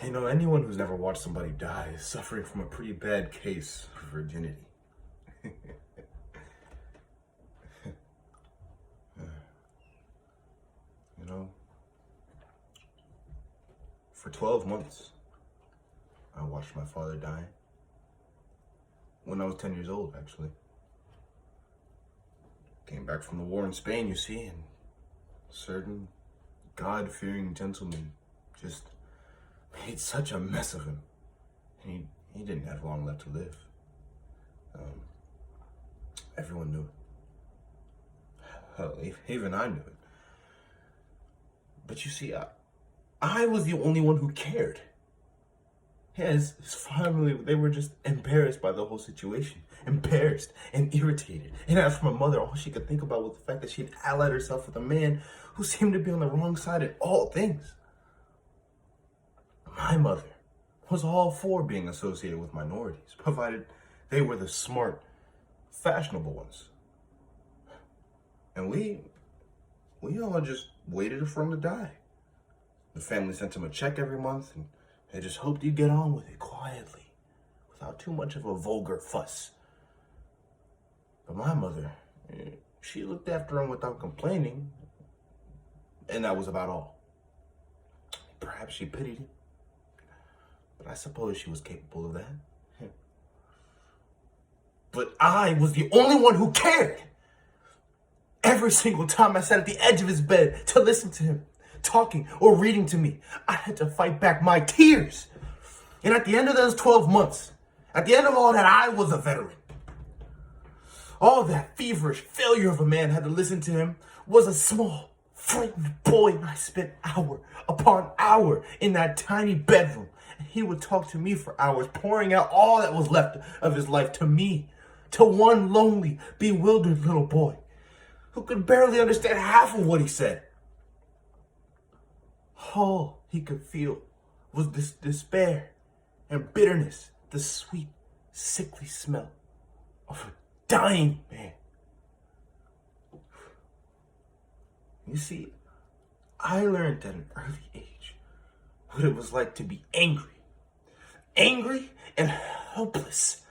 You know, anyone who's never watched somebody die is suffering from a pretty bad case of virginity. You know, for 12 months, I watched my father die. When I was 10 years old, actually. Came back from the war in Spain, you see, and certain God-fearing gentleman just made such a mess of him. And he didn't have long left to live. Everyone knew it. Hell, even I knew it. But you see, I was the only one who cared. His family, they were just embarrassed by the whole situation. Embarrassed and irritated. And as for my mother, all she could think about was the fact that she'd allied herself with a man who seemed to be on the wrong side in all things. My mother was all for being associated with minorities, provided they were the smart, fashionable ones. And we all just waited for him to die. The family sent him a check every month, and they just hoped he'd get on with it quietly, without too much of a vulgar fuss. But my mother, she looked after him without complaining, and that was about all. Perhaps she pitied him, but I suppose she was capable of that. But I was the only one who cared. Every single time I sat at the edge of his bed to listen to him, talking or reading to me, I had to fight back my tears. And at the end of those 12 months, at the end of all that, I was a veteran. All that feverish failure of a man had to listen to him was a small, frightened boy, and I spent hour upon hour in that tiny bedroom. And he would talk to me for hours, pouring out all that was left of his life to me, to one lonely, bewildered little boy who could barely understand half of what he said. All he could feel was this despair and bitterness, the sweet, sickly smell of a dying man. You see, I learned at an early age what it was like to be angry and helpless,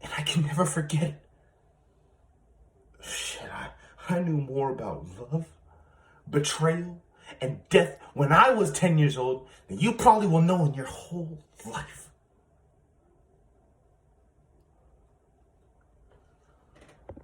and I can never forget it. Shit, I knew more about love, betrayal, and death when I was 10 years old than you probably will know in your whole life.